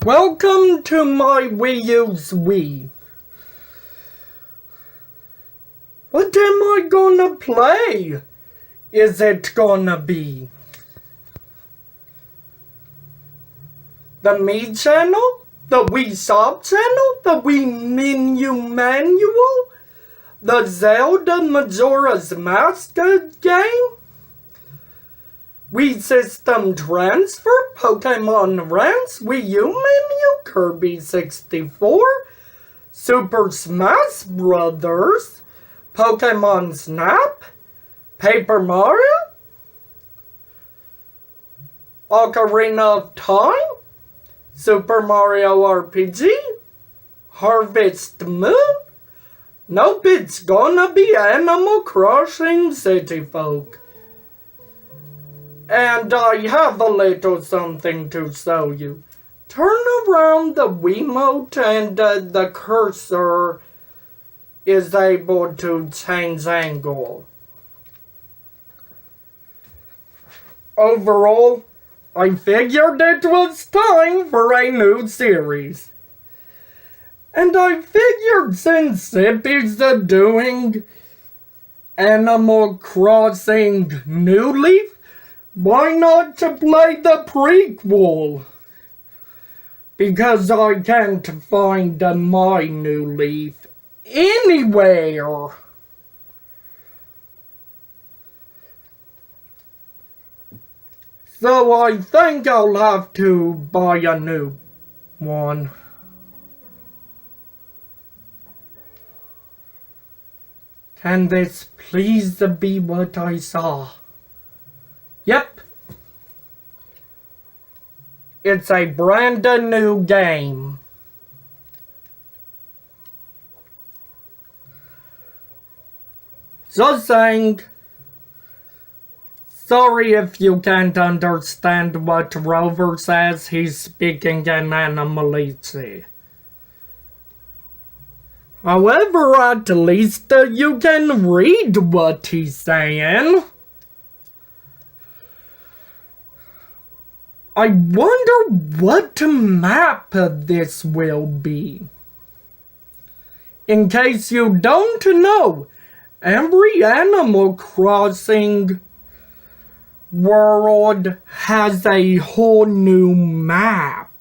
Welcome to my Wii U's Wii. What am I gonna play? Is it gonna be the Mii channel? The Wii Shop channel? The Wii Menu Manual? The Zelda Majora's Mask game? Wii System Transfer, Pokemon Rants, Wii U Menu, Kirby 64, Super Smash Brothers, Pokemon Snap, Paper Mario, Ocarina of Time, Super Mario RPG, Harvest Moon. Nope, it's gonna be Animal Crossing City Folk. And I have a little something to show you. Turn around the Wiimote and the cursor is able to change angle. Overall, I figured it was time for a new series. And I figured since Zippy's doing Animal Crossing New Leaf, why not to play the prequel? Because I can't find my New Leaf anywhere. So I think I'll have to buy a new one. Can this please be what I saw? Yep. It's a brand new game. Just saying. Sorry if you can't understand what Rover says. He's speaking in Animalici. However, at least you can read what he's saying. I wonder what map this will be. In case you don't know, every Animal Crossing world has a whole new map.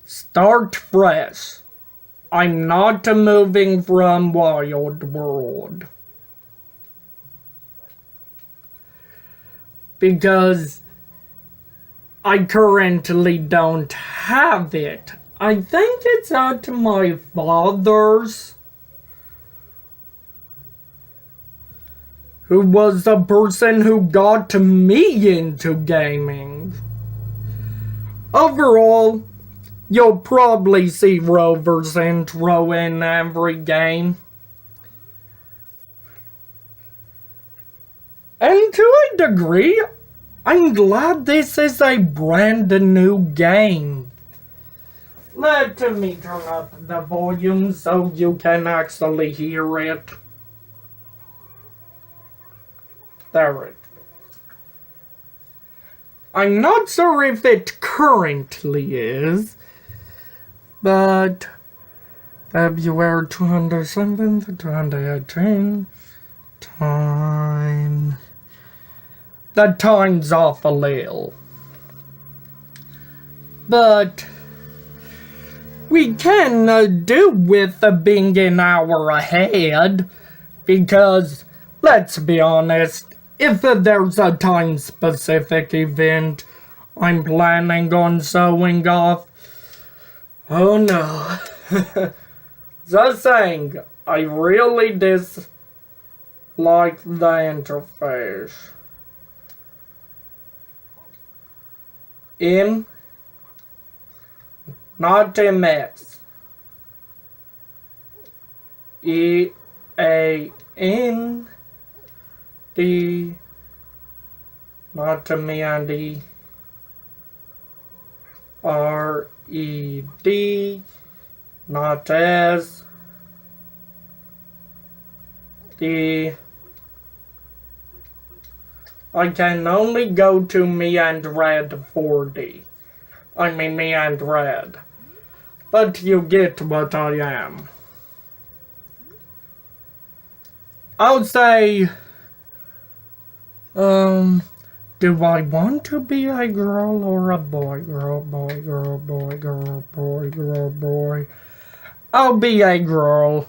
Start fresh. I'm not moving from Wild World. Because I currently don't have it. I think it's at my father's, who was the person who got me into gaming. Overall, you'll probably see Rover's intro in every game. And to a degree, I'm glad this is a brand new game. Let me turn up the volume so you can actually hear it. There it is. I'm not sure if it currently is, but February 27th, 2018, time. The time's off a little. But we can do with being an hour ahead, because let's be honest, if there's a time-specific event I'm planning on showing off, oh no. Just saying, I really dislike the interface. Not MS. EAN. D. Not Mandy. RED. Not S. D. I can only go to me and Red 40. I mean me and Red. But you get what I am. I'll say, do I want to be a girl or a boy? Girl, boy, girl, boy, girl, boy, girl, boy. I'll be a girl.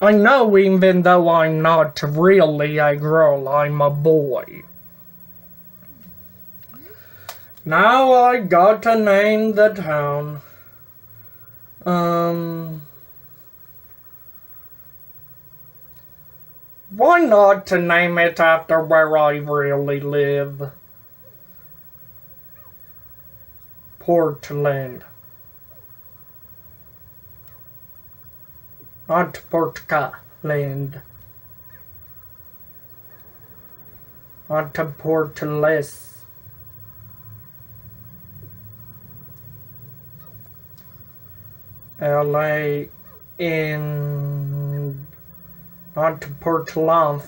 I know even though I'm not really a girl, I'm a boy. Now I got to name the town. Why not to name it after where I really live? Portland. Not Portland. Not Portless. LA in not Portland.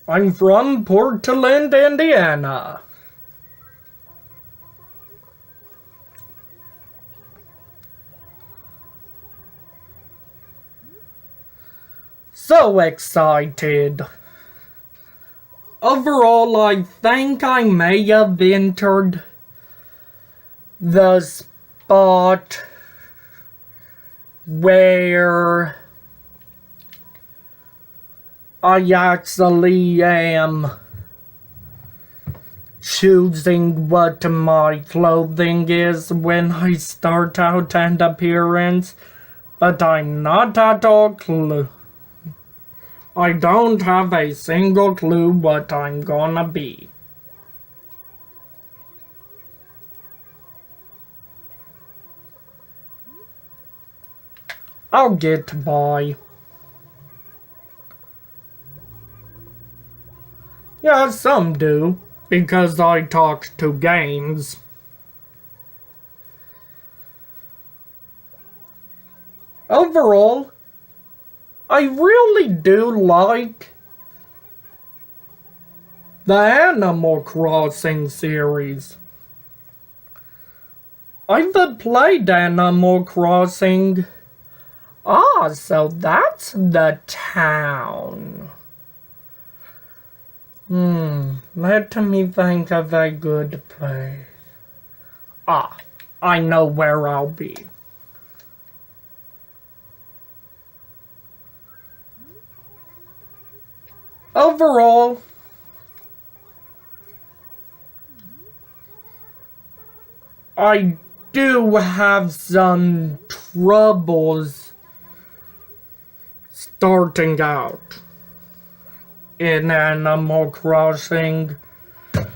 I'm from Portland, Indiana. So excited. Overall, I think I may have entered the spot where I actually am choosing what my clothing is when I start out and appearance, but I'm not at all clue. I don't have a single clue what I'm gonna be. I'll get by. Yeah, some do, because I talk to games. Overall, I really do like the Animal Crossing series. I've played Animal Crossing. Ah, so that's the town. Let me think of a good place. Ah, I know where I'll be. Overall, I do have some troubles starting out in Animal Crossing. And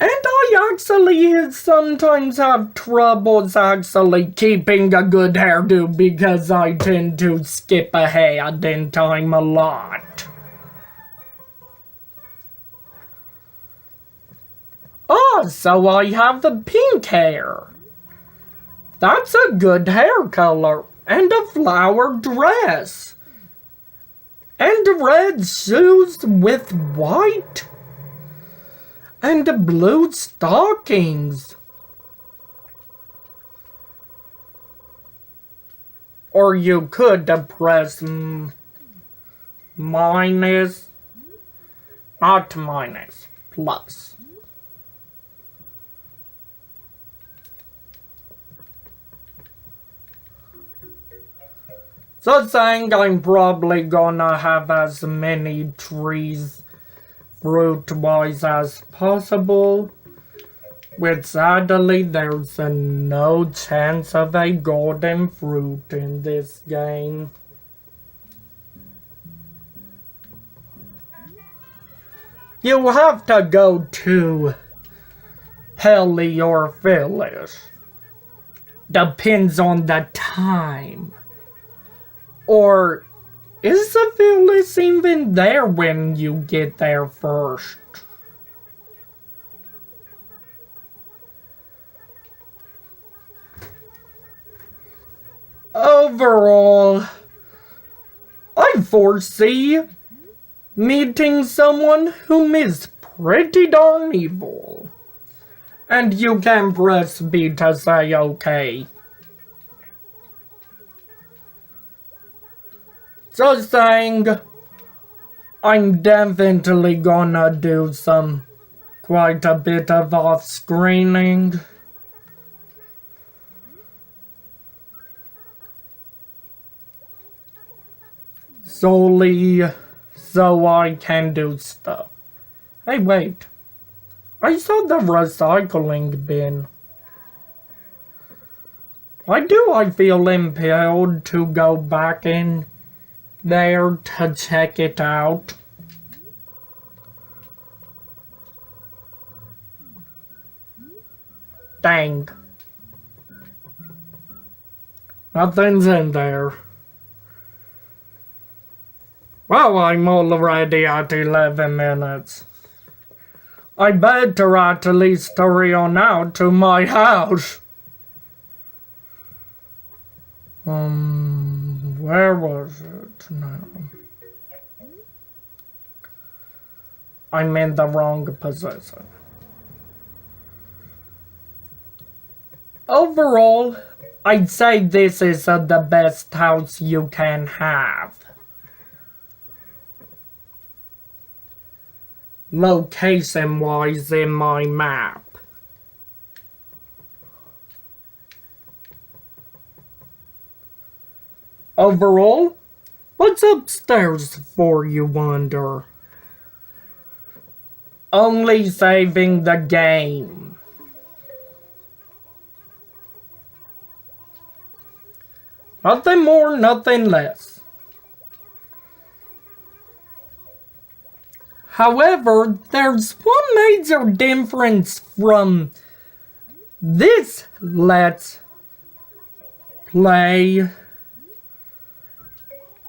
I actually sometimes have troubles actually keeping a good hairdo because I tend to skip ahead in time a lot. Oh, so I have the pink hair. That's a good hair color. And a flower dress. And red shoes with white. And blue stockings. Or you could press minus. Not minus. Plus. So saying I'm probably gonna have as many trees fruit-wise as possible. Which sadly there's no chance of a golden fruit in this game. You have to go to Pelly or Phyllis. Depends on the time. Or is the Phyllis even there when you get there first? Overall, I foresee meeting someone whom is pretty darn evil. And you can press B to say okay. Just saying, I'm definitely gonna do quite a bit of off-screening. Solely so I can do stuff. Hey, wait. I saw the recycling bin. Why do I feel impelled to go back in there to check it out? Dang. Nothing's in there. Well, I'm already at 11 minutes. I better at least hurry on out to my house. Where was it now? I'm in the wrong position. Overall, I'd say this is the best house you can have. Location-wise in my map. Overall, what's upstairs for, you wonder? Only saving the game. Nothing more, nothing less. However, there's one major difference from this Let's Play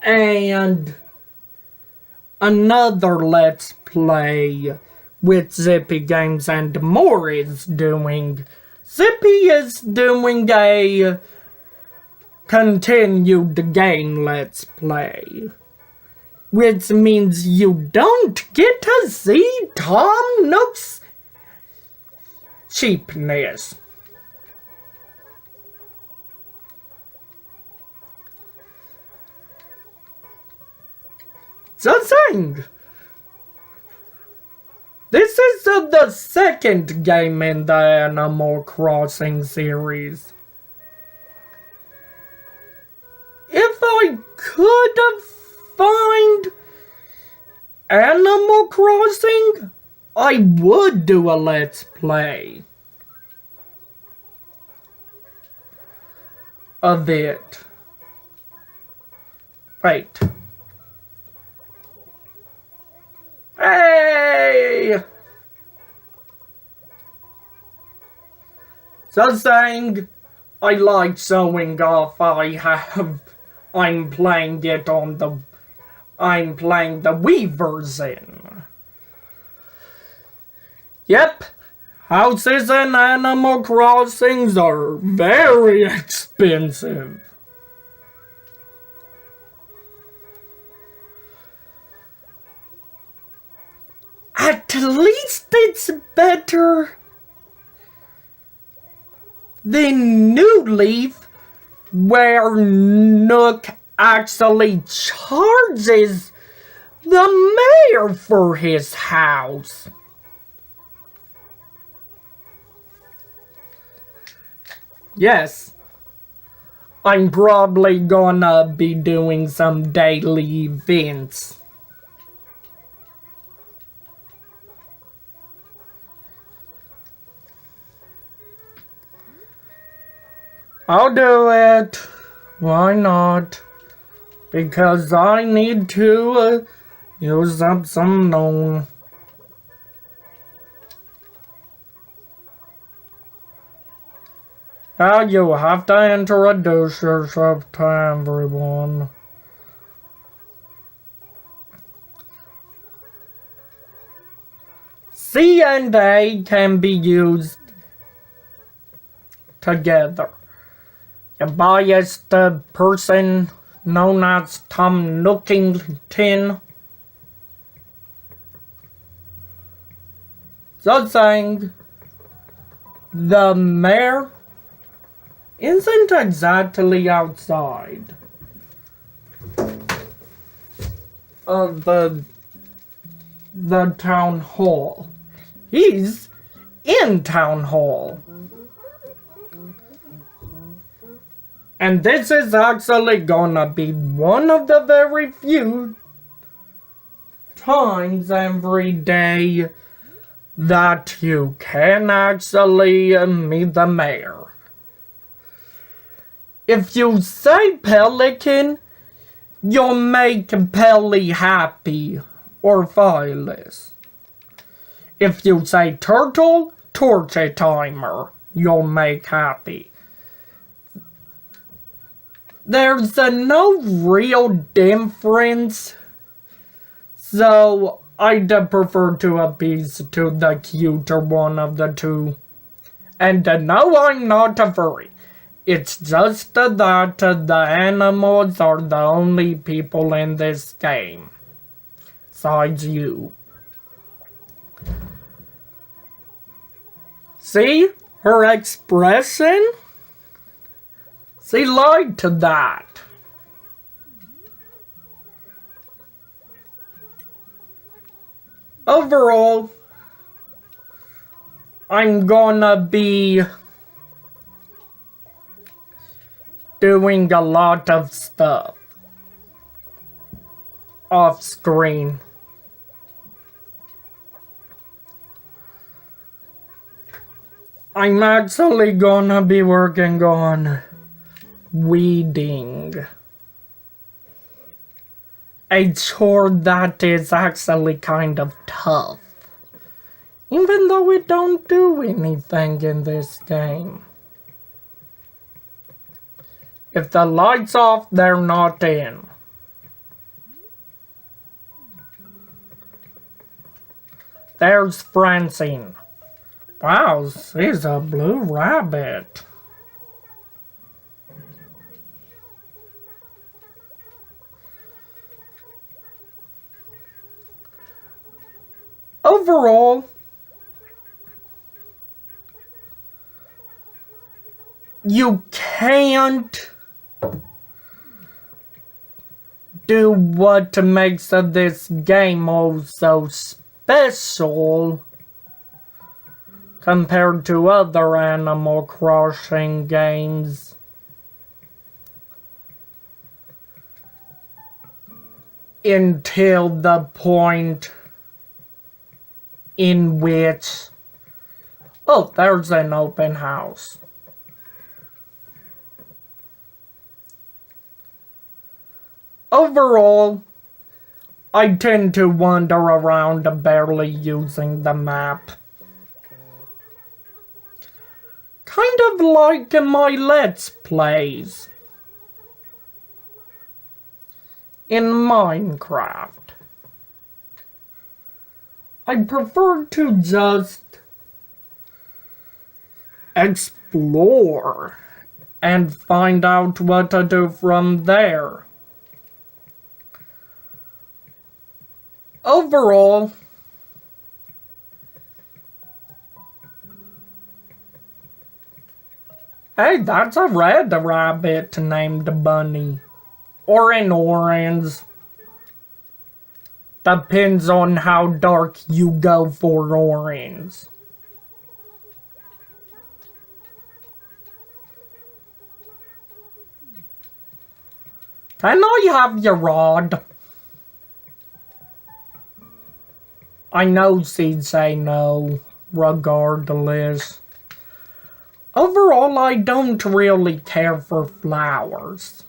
and another Let's Play with Zippy Games and More is doing. Zippy is doing a continued game Let's Play, which means you don't get to see Tom Nook's cheapness. Just saying. This is the second game in the Animal Crossing series. If I could find Animal Crossing, I would do a Let's Play of it. Wait. Hey! Just saying, I like showing off. I'm playing the Wii version. Yep, houses in Animal Crossings are very expensive. At least it's better than New Leaf, where Nook actually charges the mayor for his house. Yes, I'm probably gonna be doing some daily events. I'll do it. Why not? Because I need to use up some loan. Now you have to introduce yourself to everyone. C and A can be used together. You bias the person known as Tom Nookington. So saying the mayor isn't exactly outside of the town hall. He's in town hall. And this is actually gonna be one of the very few times every day that you can actually meet the mayor. If you say pelican, you'll make Pelly happy or Phyllis. If you say turtle, torture timer, you'll make happy. There's no real difference, so I'd prefer to appease to the cuter one of the two. And no, I'm not a furry. It's just that the animals are the only people in this game. Besides you. See? Her expression? She lied to that. Overall, I'm gonna be doing a lot of stuff off screen. I'm actually gonna be working on weeding. A chore that is actually kind of tough. Even though we don't do anything in this game. If the light's off, they're not in. There's Francine. Wow, she's a blue rabbit. Overall, you can't do what makes this game oh so special compared to other Animal Crossing games. Until the point in which, oh, there's an open house. Overall, I tend to wander around barely using the map. Kind of like my Let's Plays in Minecraft. I prefer to just explore and find out what to do from there. Overall, hey, that's a red rabbit named Bunny. Or an orange. Depends on how dark you go for orange. Can I have your rod? I know she'd say no, regardless. Overall, I don't really care for flowers.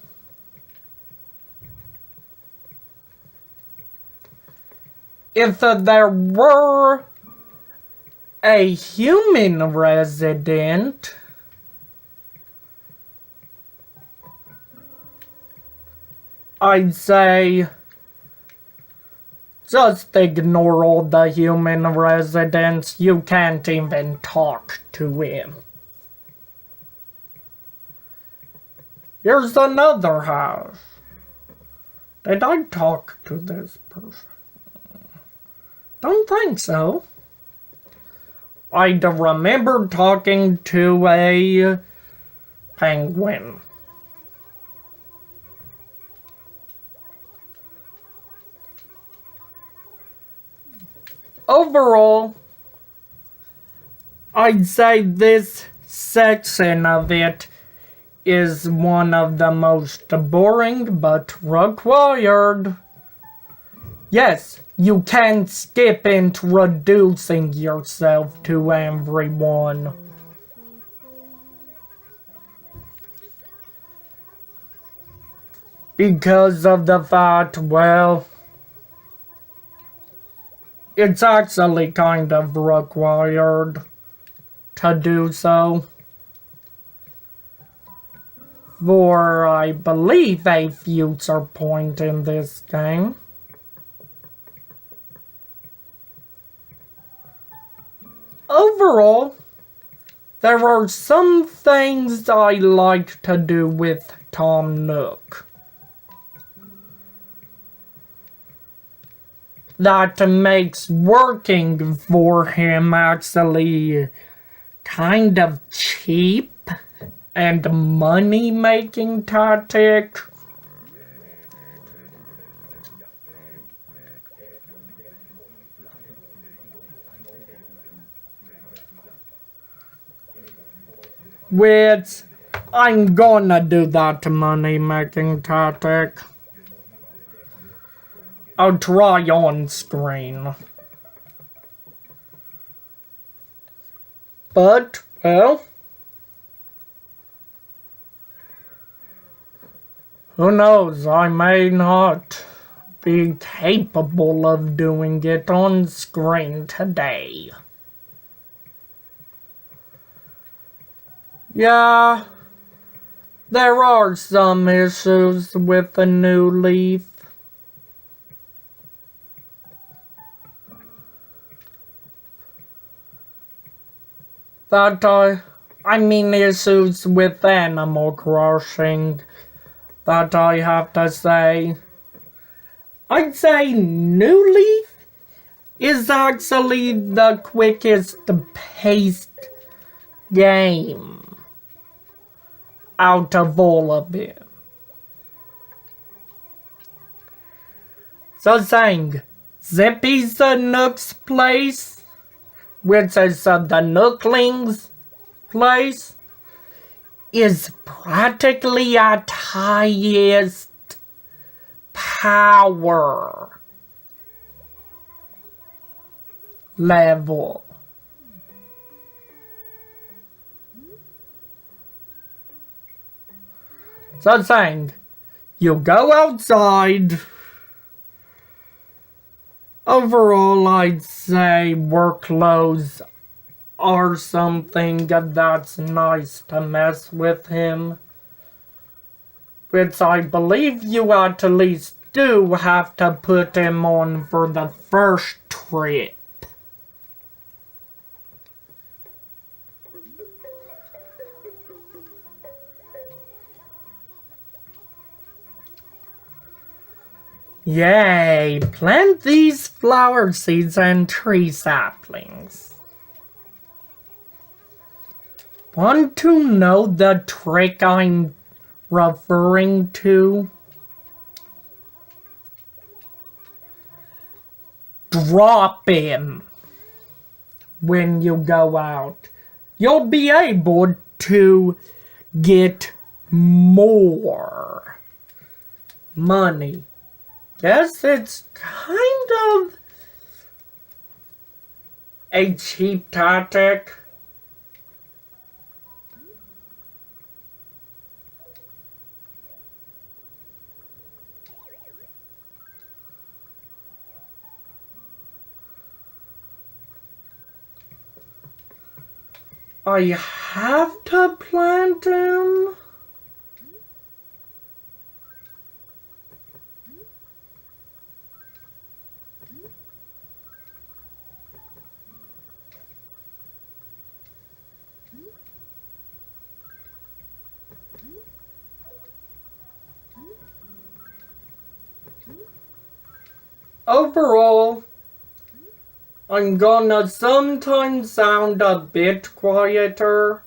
If there were a human resident, I'd say just ignore all the human residents. You can't even talk to him. Here's another house. Did I talk to this person? Don't think so. I remember talking to a penguin. Overall, I'd say this section of it is one of the most boring but required. Yes, you can skip introducing yourself to everyone. Because of the fact, well, it's actually kind of required to do so. For, I believe, a future point in this game. Overall, there are some things I like to do with Tom Nook that makes working for him actually kind of cheap and money-making tactic. Which, I'm gonna do that money-making tactic. I'll try on screen. But, well, who knows, I may not be capable of doing it on screen today. Yeah, there are some issues with the new Leaf. That I mean issues with Animal Crossing, that I have to say. I'd say New Leaf is actually the quickest paced game out of all of it. So saying, Zippy's the Nook's place, which is the Nooklings' place, is practically at highest power level. So saying, you go outside. Overall, I'd say workloads are something that's nice to mess with him. Which I believe you at least do have to put him on for the first trip. Yay! Plant these flower seeds and tree saplings. Want to know the trick I'm referring to? Drop him when you go out. You'll be able to get more money. Guess it's kind of a cheap tactic. I have to plant him. overall, I'm gonna sometimes sound a bit quieter.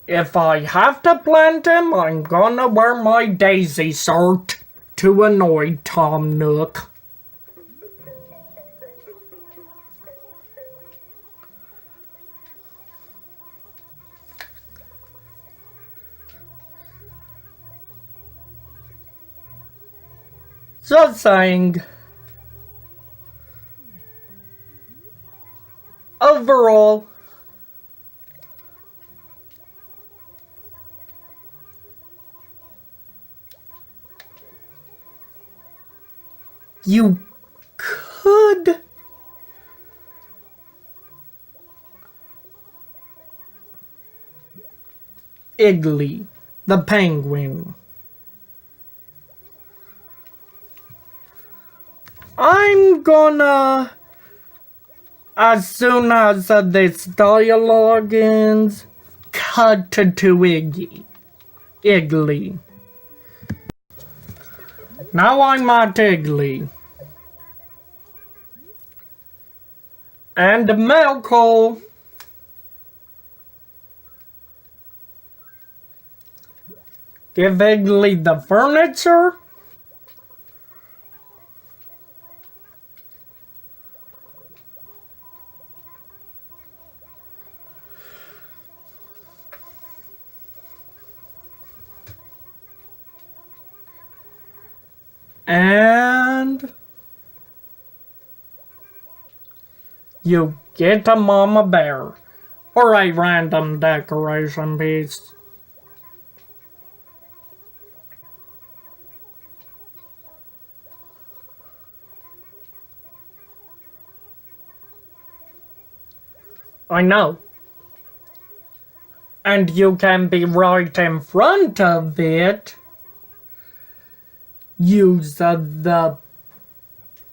If I have to plant him, I'm gonna wear my Daisy shirt to annoy Tom Nook. Just saying. Overall, you could Iggly, the penguin. I'm gonna, as soon as this dialogue ends, cut to Iggly. Now I'm at Iggly. And Melkor give Iggly the furniture. And you get a mama bear or a random decoration piece. I know. And you can be right in front of it. Use the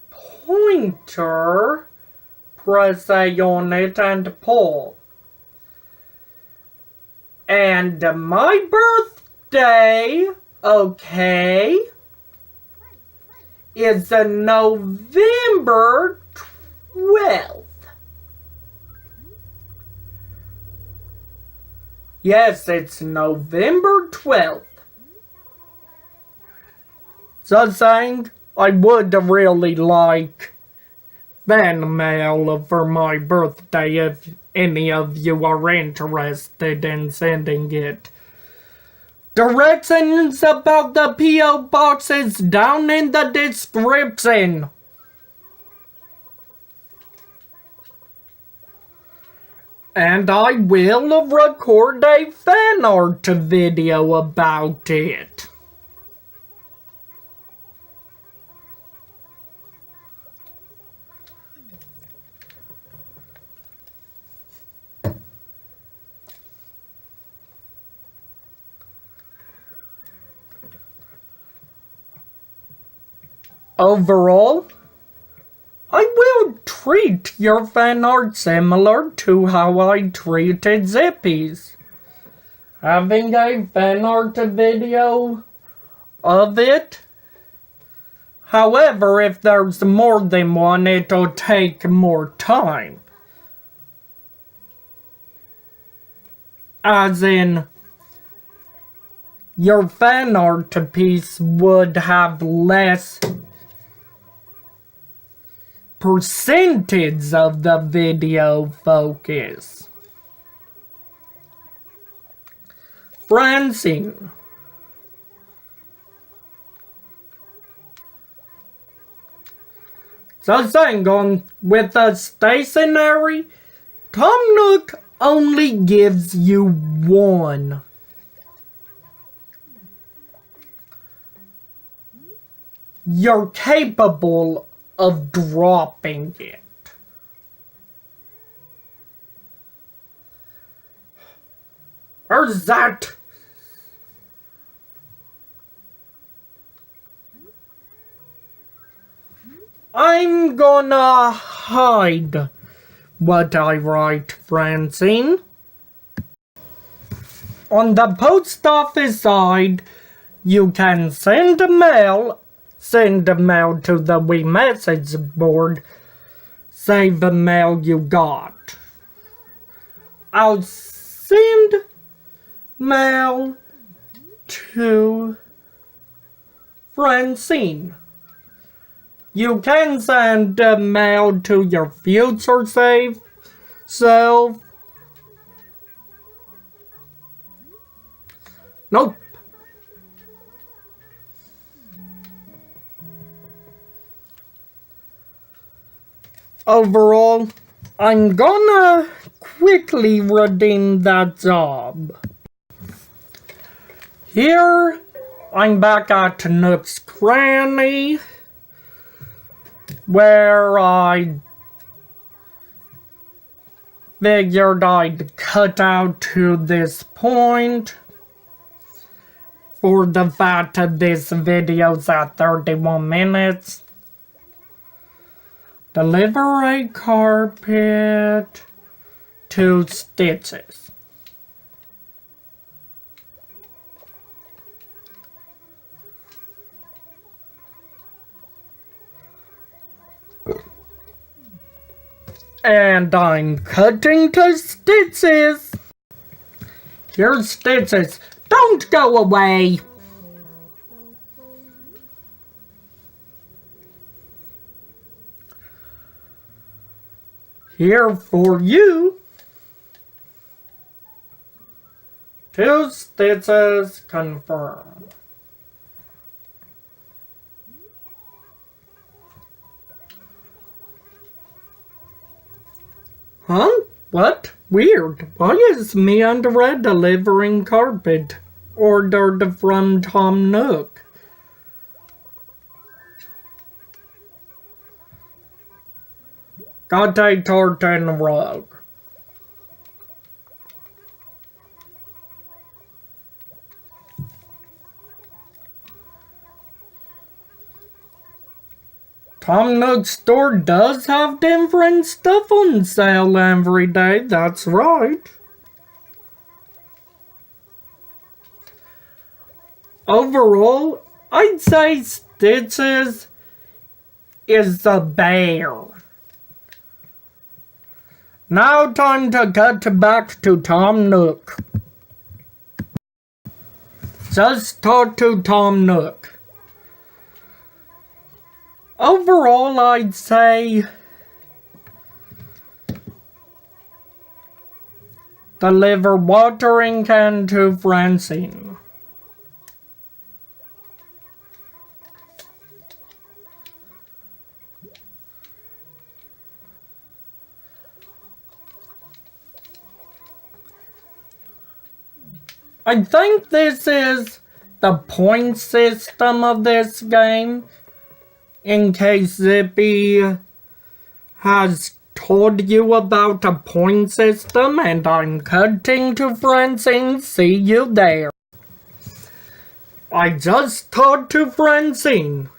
pointer, press A on it and pull. And my birthday, okay, is November 12th. Yes, it's November 12th. So saying, I would really like fan mail for my birthday if any of you are interested in sending it. Directions about the P.O. boxes down in the description. And I will record a fan art video about it. Overall, I will treat your fan art similar to how I treated Zippy's. Having a fan art video of it. However, if there's more than one, it'll take more time. As in, your fan art piece would have less percentage of the video focus. Francine. So saying on with the stationery, Tom Nook only gives you one. You're capable of dropping it. Where's that? I'm gonna hide what I write, Francine. On the post office side, you can send a mail to the wee message board. Say the mail you got. I'll send mail to Francine. You can send a mail to your future self. Nope. Overall, I'm gonna quickly redeem that job. Here, I'm back at Nook's Cranny, where I figured I'd cut out to this point for the fact that this video's at 31 minutes. Deliver a carpet to Stitches. And I'm cutting to Stitches. Here's Stitches. Don't go away. Here for you. 2 Stitches confirmed. Huh? What? Weird. Why is me and Red delivering carpet ordered from Tom Nook? Got a tartan rug. Tom Nook's store does have different stuff on sale every day, that's right. Overall, I'd say Stitches is the bear. Now time to cut back to Tom Nook. Just talk to Tom Nook. Overall, I'd say deliver watering can to Francine. I think this is the point system of this game. In case Zippy has told you about a point system, and I'm cutting to Francine. See you there. I just talked to Francine.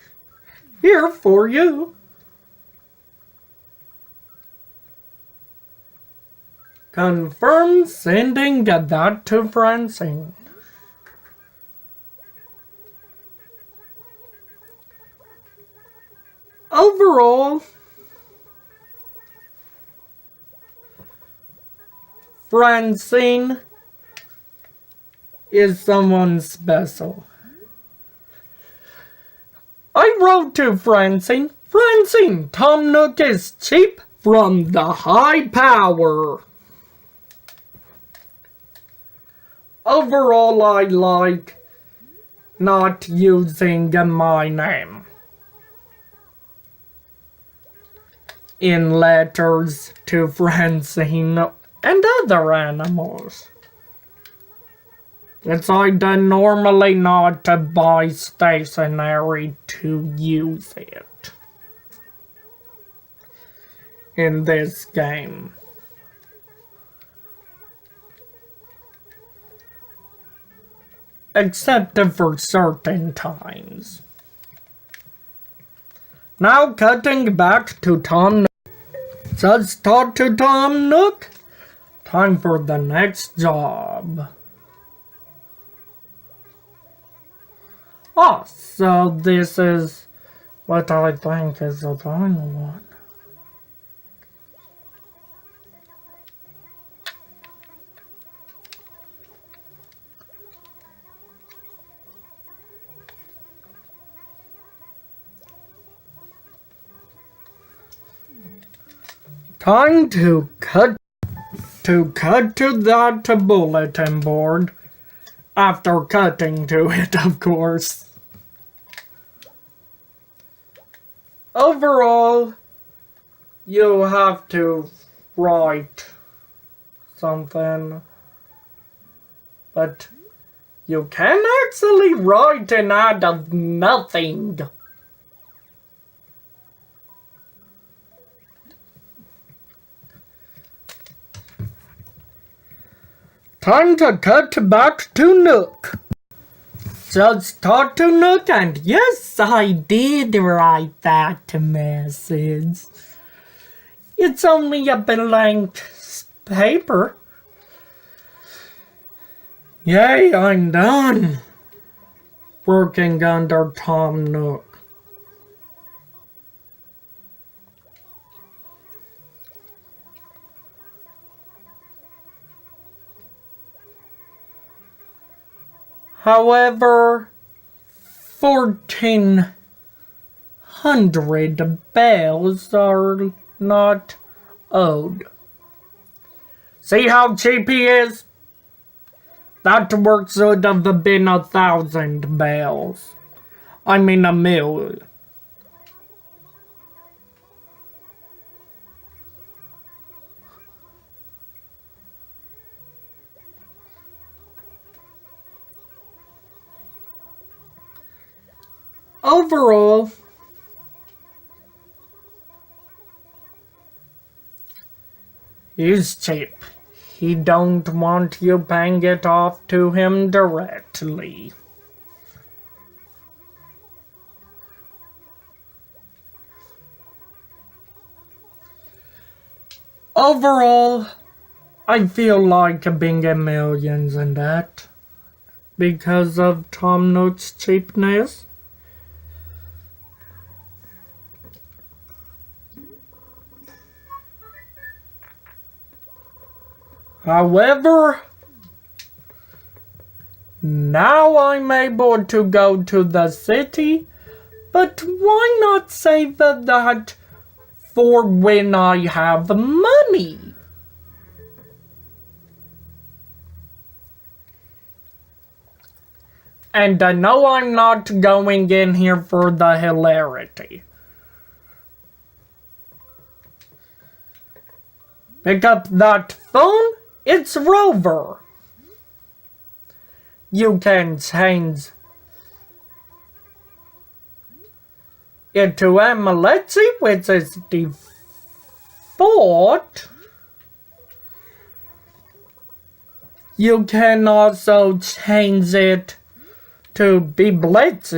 Here for you. Confirm sending that to Francine. Overall, Francine is someone special. I wrote to Francine. Francine, Tom Nook is cheap from the high power. Overall, I like not using my name in letters to Francine and other animals. It's normally not to buy stationery to use it in this game. Except for certain times. Now cutting back to Tom Nook. Just talk to Tom Nook. Time for the next job. Oh, so this is what I think is the final one. Time to cut to that bulletin board. After cutting to it, of course. Overall, you have to write something. But you can actually write an out of nothing. Time to cut back to Nook. Just talk to Nook, and yes, I did write that message. It's only a blank paper. Yay, I'm done working under Tom Nook. However, 1,400 bells are not owed. See how cheap he is? That work should have been 1,000 bells. I mean 1,000,000. Overall, he's cheap. He don't want you paying it off to him directly. Overall, I feel like being millions in that because of Tom Nook's cheapness. However, now I'm able to go to the city, but why not save that for when I have money? And I know I'm not going in here for the hilarity. Pick up that phone. It's Rover. You can change it to Emelezi, which is default. You can also change it to Bees,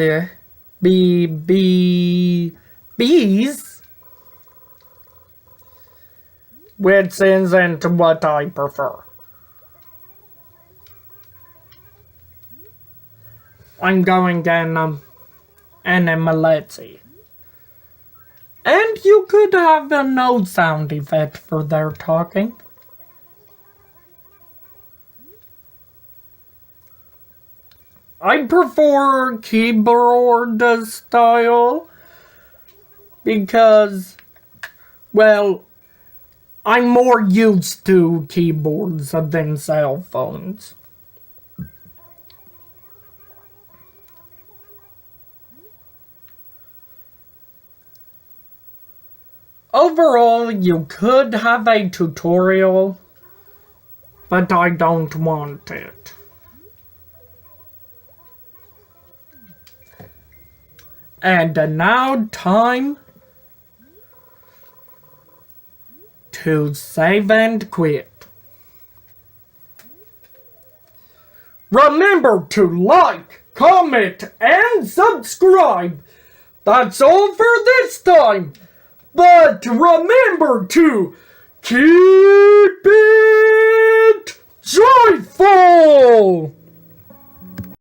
which isn't what I prefer. I'm going in Emelezi. And you could have a no sound effect for their talking. I prefer keyboard style because, well, I'm more used to keyboards than cell phones. Overall, you could have a tutorial, but I don't want it. And now time to save and quit. Remember to like, comment, and subscribe. That's all for this time. But remember to keep